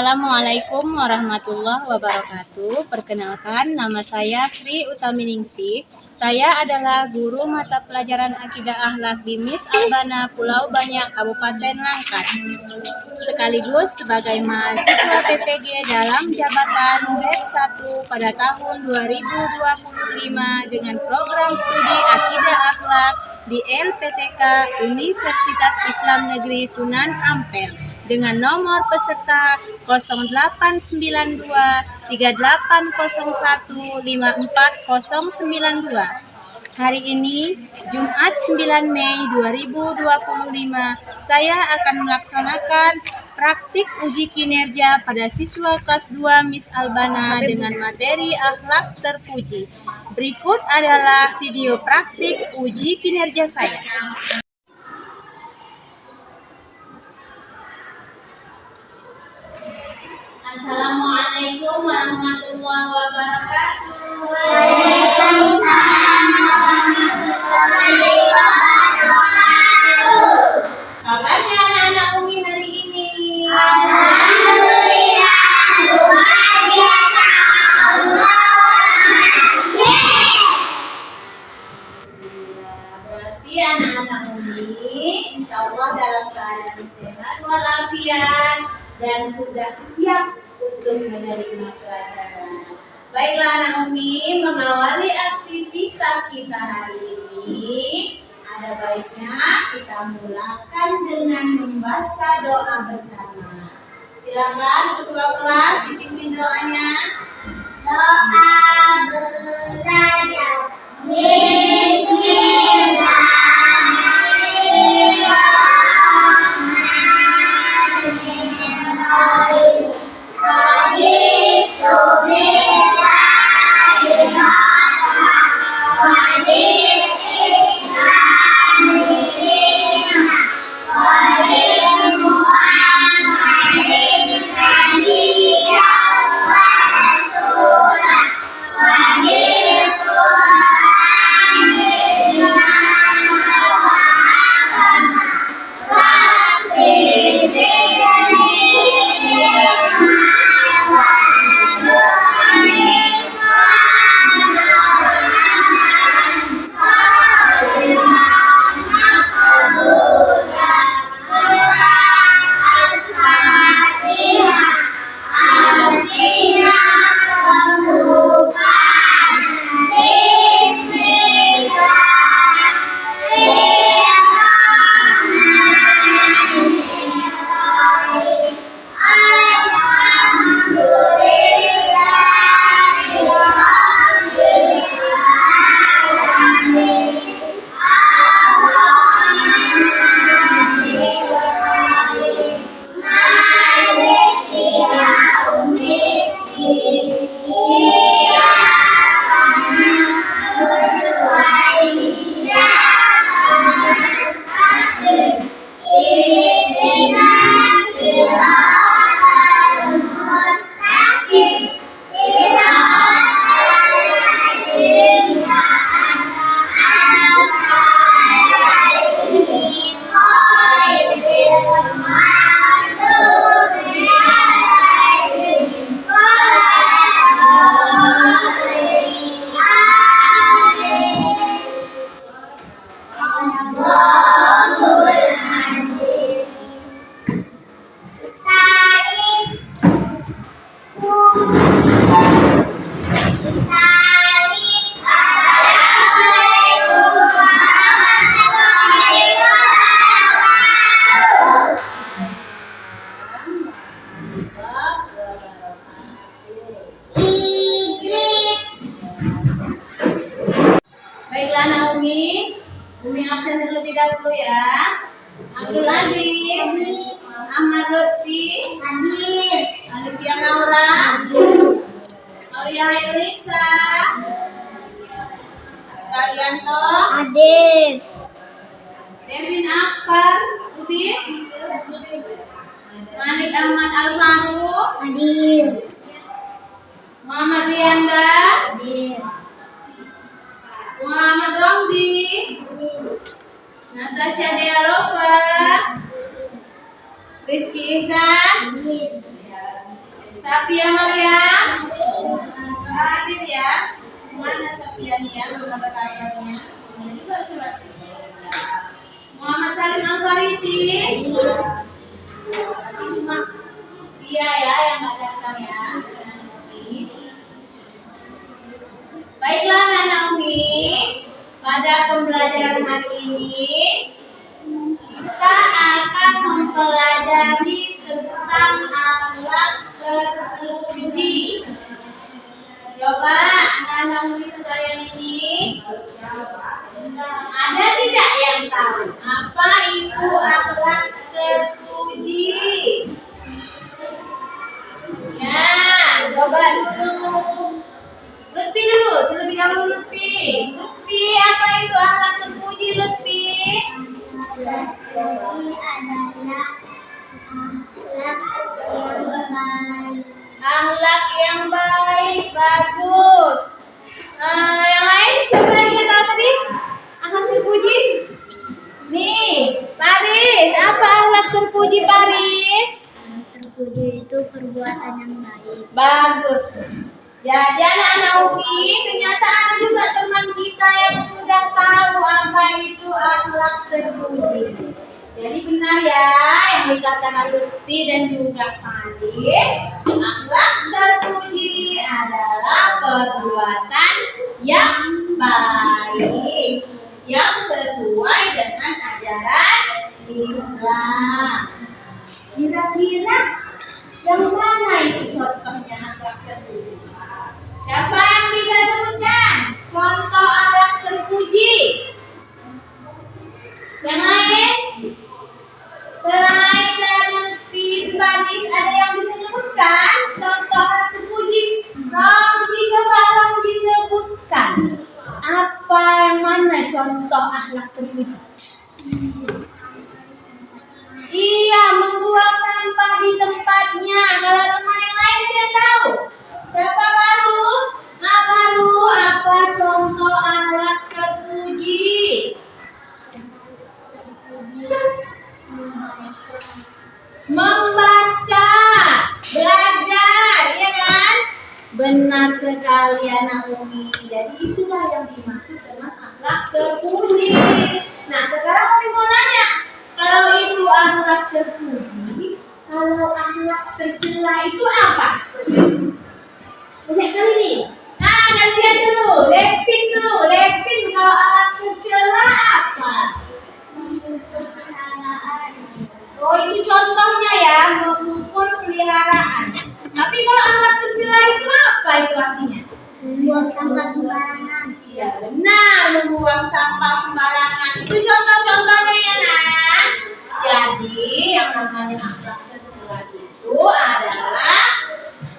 Assalamualaikum warahmatullahi wabarakatuh. Perkenalkan, nama saya Sri Utaminingsih. Saya adalah guru mata pelajaran Akidah Akhlak di MIS Albana Pulau Banyak, Kabupaten Langkat. Sekaligus sebagai mahasiswa PPG dalam jabatan batch 1 pada tahun 2025 dengan program studi Akidah Akhlak di LPTK Universitas Islam Negeri Sunan Ampel dengan nomor peserta 0892 3801 54092. Hari ini, Jumat 9 Mei 2025, saya akan melaksanakan praktik uji kinerja pada siswa kelas 2 MIS Albana dengan materi akhlak terpuji. Berikut adalah video praktik uji kinerja saya. Assalamualaikum warahmatullahi wabarakatuh. Waalaikumsalam warahmatullahi wabarakatuh. Kabarnya anak-anak Umi hari ini? Alhamdulillah, luar biasa. Berarti anak-anak Umi insya Allah dalam keadaan sehat walafiat dan sudah siap untuk menerima pelajaran. Baiklah anak Umi, mengawali aktivitas kita hari ini, ada baiknya kita mulakan dengan membaca doa bersama. Silakan ketua kelas dipimpin doanya. Doa belajar. Baiklah Naomi, Umi absen terlebih dahulu ya. Abdul Aziz, Ahmad Lutfi, Hadir. Alifia Naura, Aulia Hairunisa, Askarianto, Hadir. Devin Akbar, Lubis, Manik Ahmad Alfaru, Hadir. Muhammad Rianda, Hadir. Muhammad Romzi, Natasha Dealova, Rizky Ihsan, Hadir. Safia Maryam hadir ya. Mana Safia nih ya? Mana kabarnya? Mana juga surat. Muhammad Salim Al Farisi. Cuma dia ya yang nggak datang ya. Baiklah anak Umi, pada pembelajaran hari ini kita akan mempelajari tentang akhlak terpuji. Coba anak-anak Umi sekalian ini, ada tidak yang tahu apa itu akhlak terpuji? Ya, coba dulu. Lutfi dulu, terlebih dahulu Lutfi. Lutfi, apa itu akhlak terpuji Lutfi? Terpuji adalah Akhlak yang baik, bagus. Yang lain siapa lagi yang tahu tadi? Akhlak terpuji? Nih, Paris, apa akhlak terpuji Paris? terpuji itu perbuatan yang baik. Bagus. Jadi anak-anak Umi, ternyata ada juga teman kita yang sudah tahu apa itu akhlak terpuji. Jadi benar ya yang dikatakan Lutfi dan juga Paris, akhlak terpuji adalah perbuatan yang baik, yang sesuai dengan ajaran Islam. Kira-kira yang mana itu contohnya akhlak terpuji? Siapa yang bisa sebutkan contoh akhlak terpuji? Yang lain? Selain dari Lutfi, Paris, ada yang bisa menyebutkan contoh akhlak terpuji? Ramji, coba Ramji sebutkan. Apa yang mana contoh akhlak terpuji? Iya, membuang sampah di tempatnya. Kalau teman yang lain ada yang tahu? Siapa baru? Baru apa contoh akhlak terpuji? Membaca, belajar, ya kan? Benar sekali anak Umi. Jadi itulah yang dimaksud dengan akhlak terpuji. Nah, sekarang Umi mau nanya, kalau itu akhlak terpuji, kalau akhlak tercela itu apa? Banyak kali nih. Nah, gantian dulu, Lepin dulu. Lepin, kalau akhlak tercela apa? Oh, itu contohnya ya, memukul peliharaan. Tapi kalau akhlak tercela itu apa itu artinya? Membuang sampah sembarangan. Iya, benar, membuang sampah sembarangan. Itu contoh-contohnya ya, Nak. Jadi, yang namanya akhlak tercela itu adalah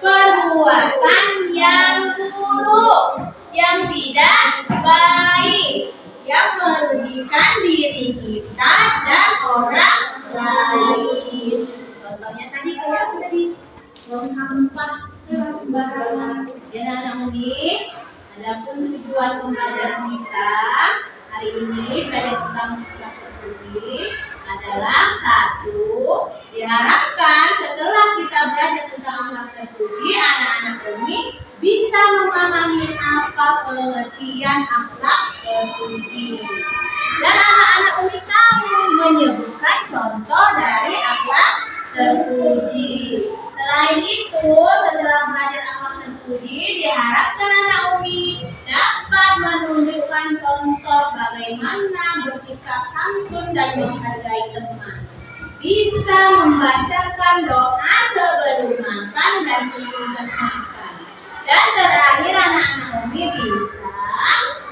perbuatan yang buruk, yang tidak baik, yang merugikan diri kita dan orang lain. Contohnya tadi kayak apa tadi? Buang sampah sembarangan. Ya anak Umi, adapun tujuan pembelajaran kita hari ini belajar tentang akhlak terpuji adalah satu, diharapkan setelah kita belajar tentang akhlak terpuji, anak-anak Umi bisa memahami apa pengertian akhlak terpuji. Dan anak-anak Umi tahu menyebutkan contoh dari akhlak terpuji. Selain itu, setelah belajar akhlak terpuji, diharapkan anak Umi dapat menunjukkan contoh bagaimana bersikap santun dan menghargai teman. Bisa membacakan doa sebelum makan dan sesudah makan. Dan terakhir anak-anak Umi bisa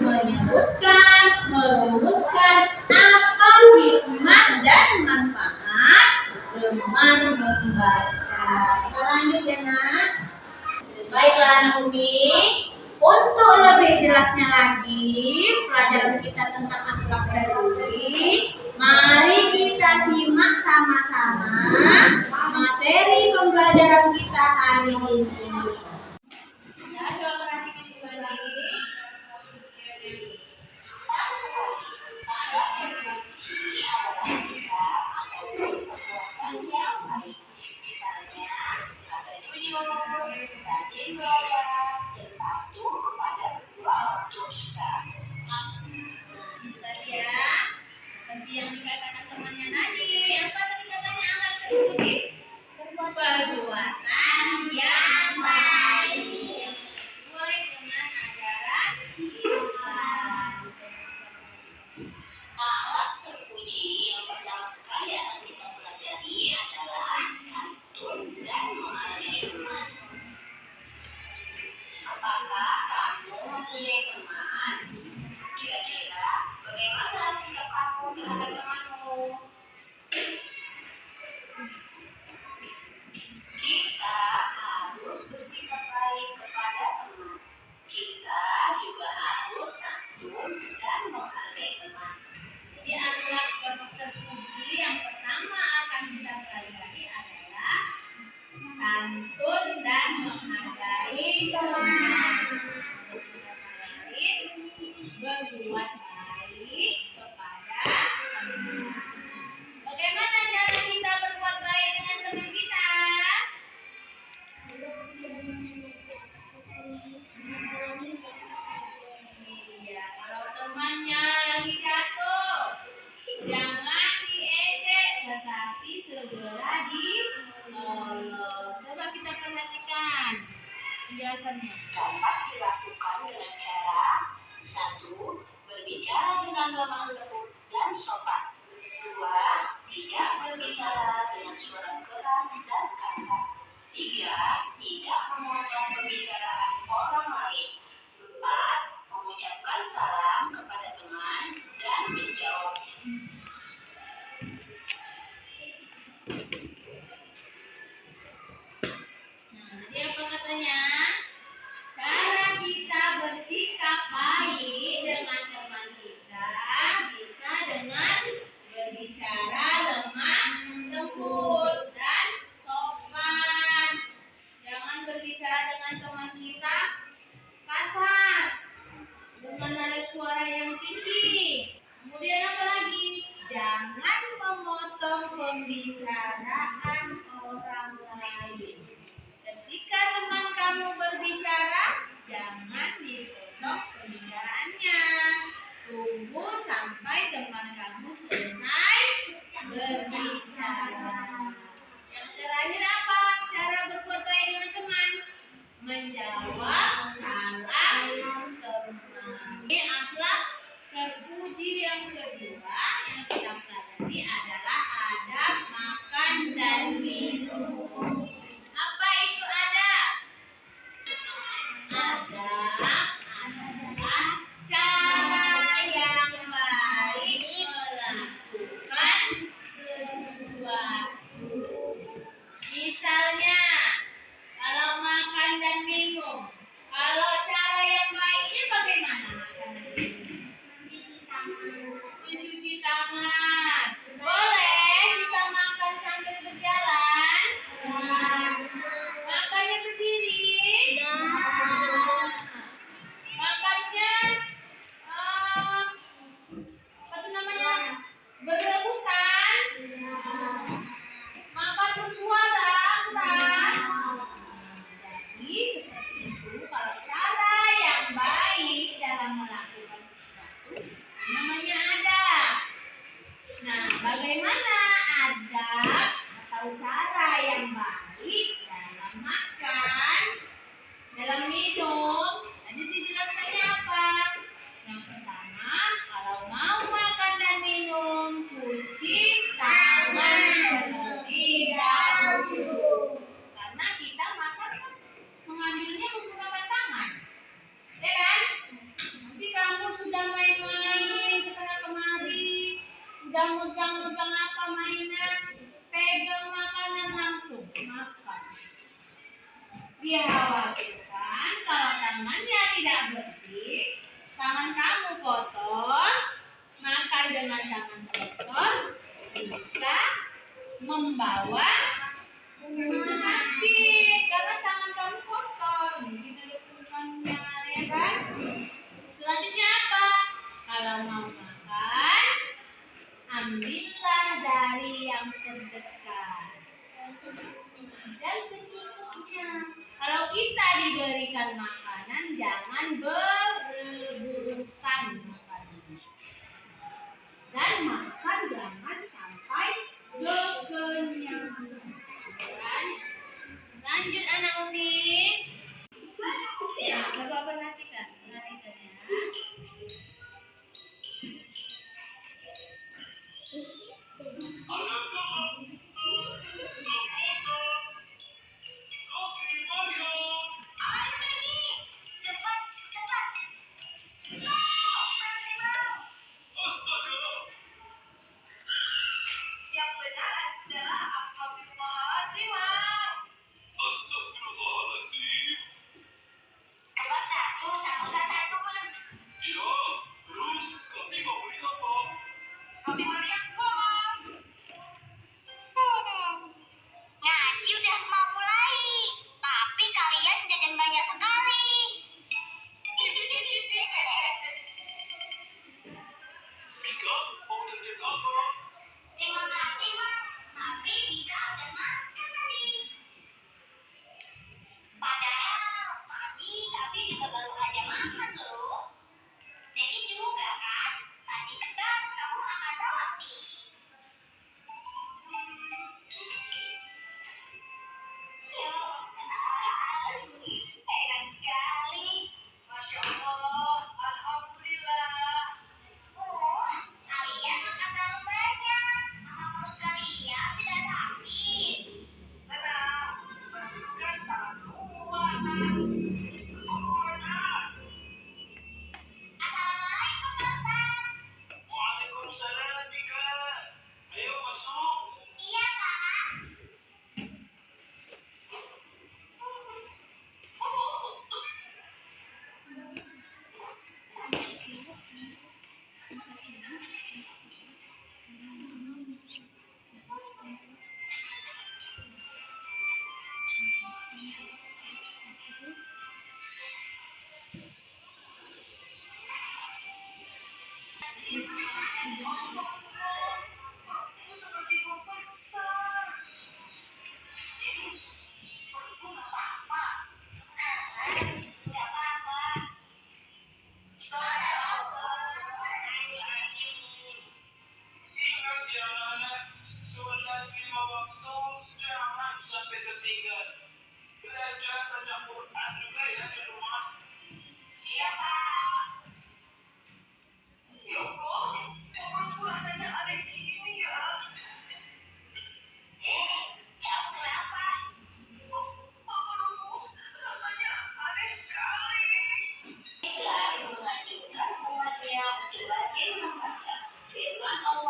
menyebutkan, merumuskan apa hikmah dan manfaat dengan membaca. Kita lanjut ya Nak. Baiklah anak Umi, untuk lebih jelasnya lagi pelajaran kita tentang akhlak terpuji, mari kita simak sama-sama materi pembelajaran kita hari ini. Ya, coba perhatikan kembali. kepada temanmu. Kita harus bersikap baik kepada teman. Kita juga harus santun dan menghargai teman. Jadi akhlak terpuji yang pertama akan kita pelajari adalah santun dan menghargai teman. Berbuat baik kepada teman. Bagaimana cara kita berbuat baik dengan teman kita? Iya, kalau temannya lagi jatuh, jangan diejek, tetapi segera ditolong. Coba kita perhatikan penjelasannya. Dapat dilakukan dengan cara 1. Berbicara dengan lemah lembut dan sopan. 2. Tidak berbicara dengan suara keras dan kasar. 3. Tidak memotong pembicaraan orang lain. 4. Mengucapkan salam kepada teman dan menjawabnya. Nah, jadi apa katanya? Cara kita bersikap baik dengan teman kita bisa dengan berbicara lemah lembut dan sopan. Jangan berbicara dengan teman kita kasar, dengan nada suara yang tinggi. Kemudian apa lagi? Jangan memotong pembicaraan orang lain. Ketika teman kamu berbicara, jangan dipotong pembicaraannya. Tunggu sampai teman kamu selesai berbicara. Yang terakhir apa? Cara berbuat baik dengan teman? Menjawab salam teman. Ini akhlak terpuji yang kedua yang kita pelajari adalah adab makan dan minum. Apa itu adab? Adab adalah cara yang baik melakukan sesuatu. Misalnya, kalau makan dan minum, kalau cara yang baiknya bagaimana makan dan minum? Mencuci tangan. Boleh kita makan sambil berjalan? Makannya berdiri? Makannya apa itu namanya? Berebutan? Makan bersuara keras? Jadi seperti itu kalau cara yang baik dalam melakukan sesuatu namanya adab. Nah, bagaimana adab atau cara yang baik dalam makan, dalam minum? Tadi dijelaskannya apa? Yang pertama, kalau mau makan dan minum, cuci tangan terlebih dahulu. Karena kita makan kan mengambilnya menggunakan tangan, ya kan? Nanti kamu sudah main-main kesana kemari, sudah megang-megang apa mainan, pegang makanan langsung makan. Dikhawatirkan kalau tangannya tidak bersih, tangan kamu kotor, makan dengan tangan kotor bisa membawa penyakit karena tangan kamu kotor, mungkin ada kumannya, ya kan? Selanjutnya apa? Kalau mau makan, ambillah dari yang terdekat dan secukupnya. Kalau kita diberikan makanan, jangan berebutan makanannya. Dan makan jangan sampai kekenyangan. Lanjut anak Umi. Nah, coba perhatikan ya. Cepat, cepat.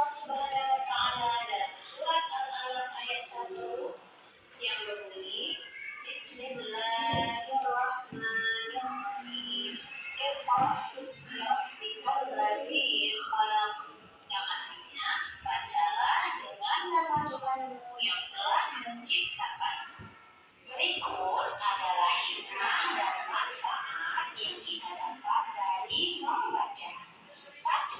Allah Subhanahu wa taala dalam surat Al-Alaq ayat 1 yang berbunyi Bismillahirrahmanirrahim. Iqra bismi rabbikal ladzi khalaq. Yang artinya, bacalah dengan nama Tuhanmu yang telah menciptakan. Berikut adalah hikmah dan manfaat yang kita dapat dari membaca. 1.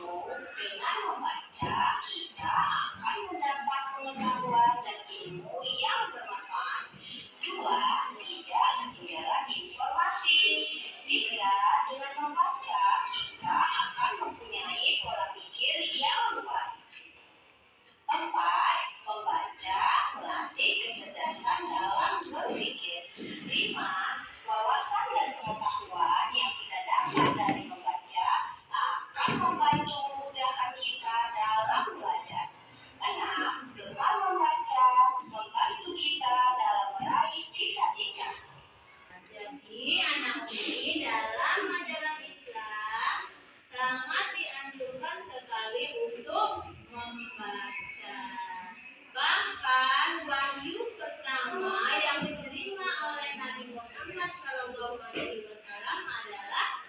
Dengan membaca, kita akan mendapat pengetahuan dan ilmu yang bermanfaat. 2. Tidak ketinggalan informasi. 3. Dengan membaca, kita akan mempunyai pola pikir yang luas. 4. Membaca melatih kecerdasan dalam berpikir. 5. Wawasan dan pengetahuan yang kita dapat dari membaca akan membantu memudahkan kita dalam belajar. 6. Gemar membaca membantu kita dalam meraih cita-cita. Jadi anak ini dalam ajaran Islam sangat dianjurkan sekali untuk membaca. Bahkan wahyu pertama yang diterima oleh Nabi Muhammad SAW adalah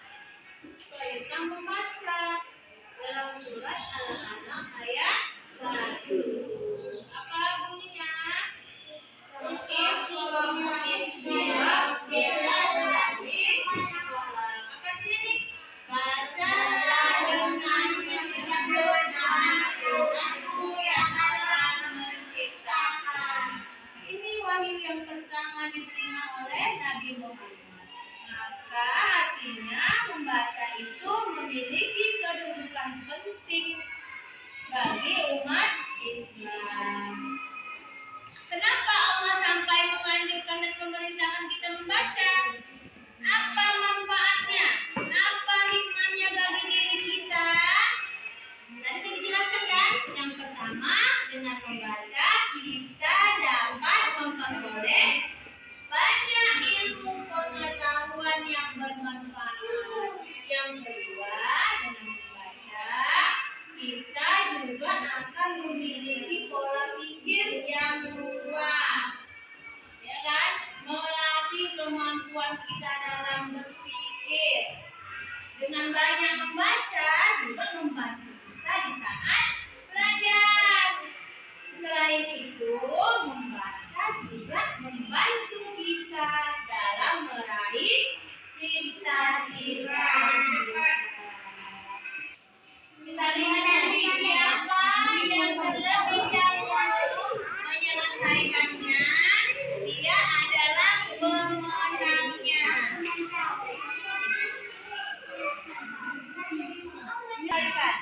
perintah membaca dalam surat Al-Alaq ayat 1. Apa bunyinya? Iqra bismi rabbikal ladzi khalaq. Apa ini? Bacalah dengan nama Tuhanmu yang telah menciptakan. Ini wahyu yang pertama diterima oleh Nabi Muhammad. Maka artinya membaca itu memiliki kedudukan penting bagi umat Islam. Kenapa Allah sampai menganjurkan dan memerintahkan kita membaca? Apa manfaatnya? Apa hikmahnya bagi diri kita? Tadi dijelaskan kan? Yang pertama, dengan membaca kita dapat memperoleh banyak ilmu pengetahuan yang bermanfaat. Yang kedua, dengan membaca kita juga akan memiliki pola pikir yang luas, ya kan? Melatih kemampuan kita dalam berpikir. Dengan banyak membaca juga membantu kita di saat belajar. Selain itu, membaca juga membantu kita dalam meraih cita-cita. Kita lihat nanti siapa yang terlebih dahulu menyelesaikannya, dia adalah pemenangnya. Silakan.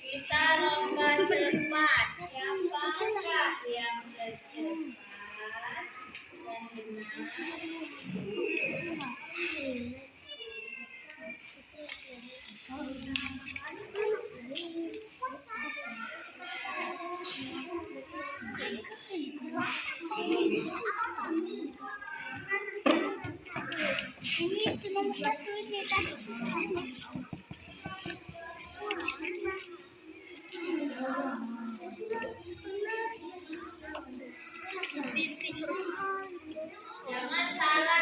Kita lomba cepat. Siapakah yang tercepat dan benar? Jangan salah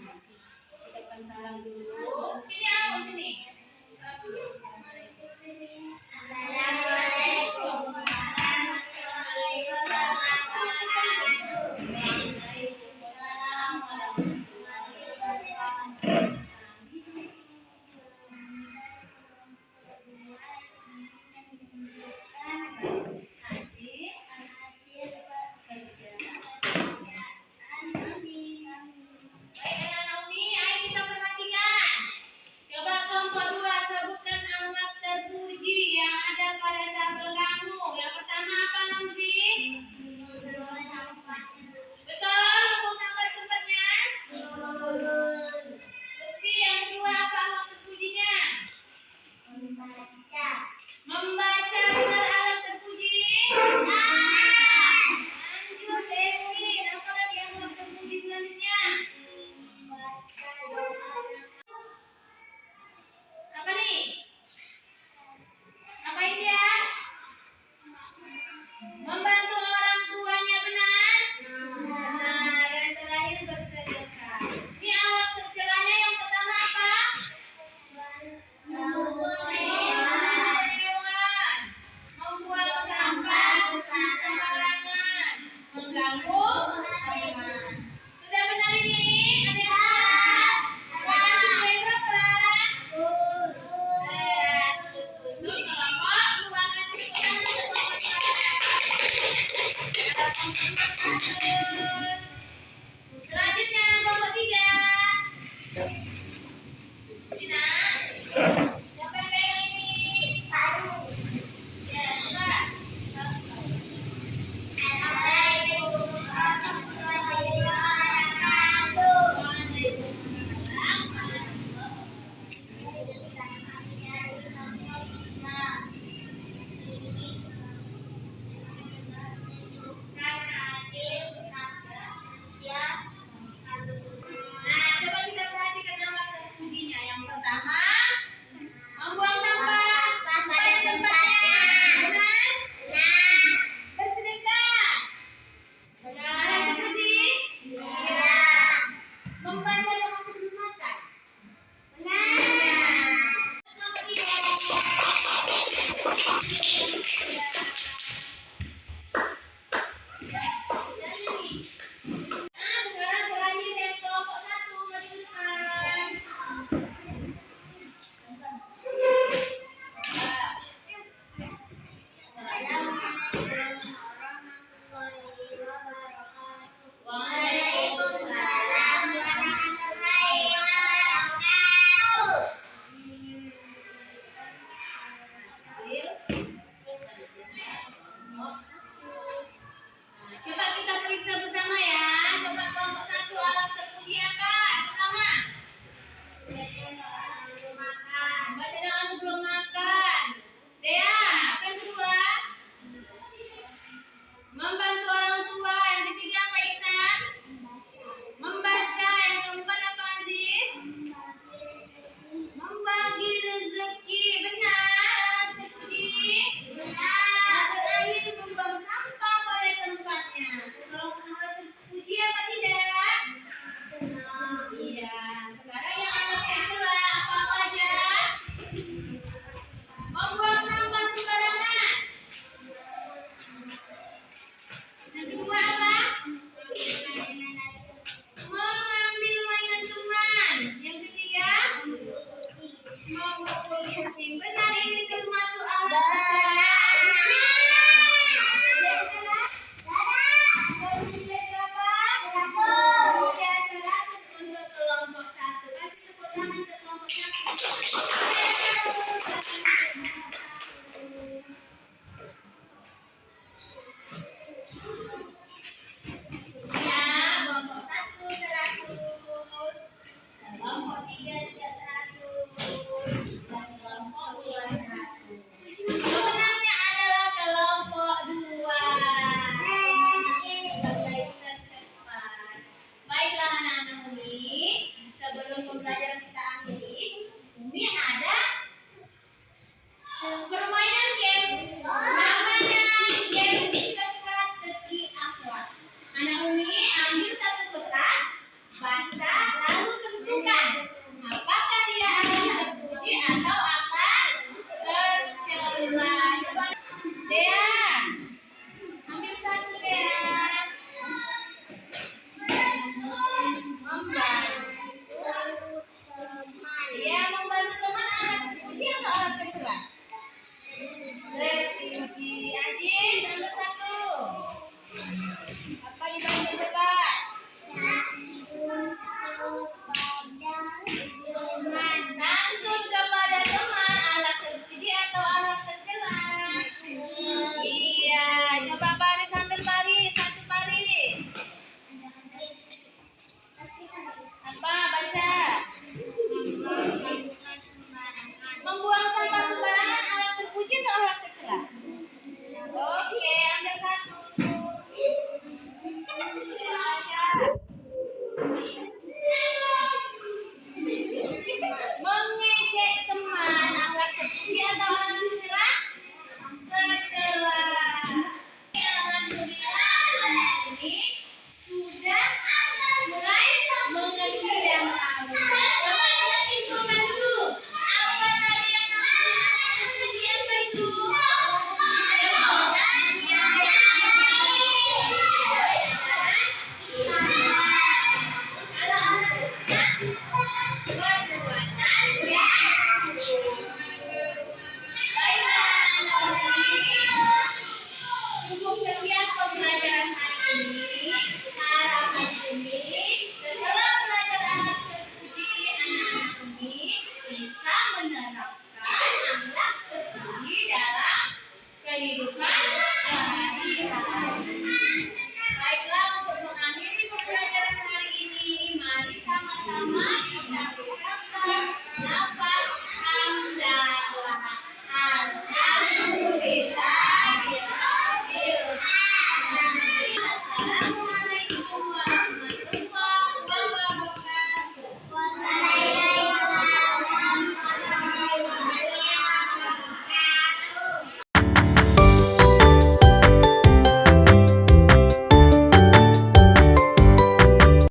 Ucapkan salam dulu.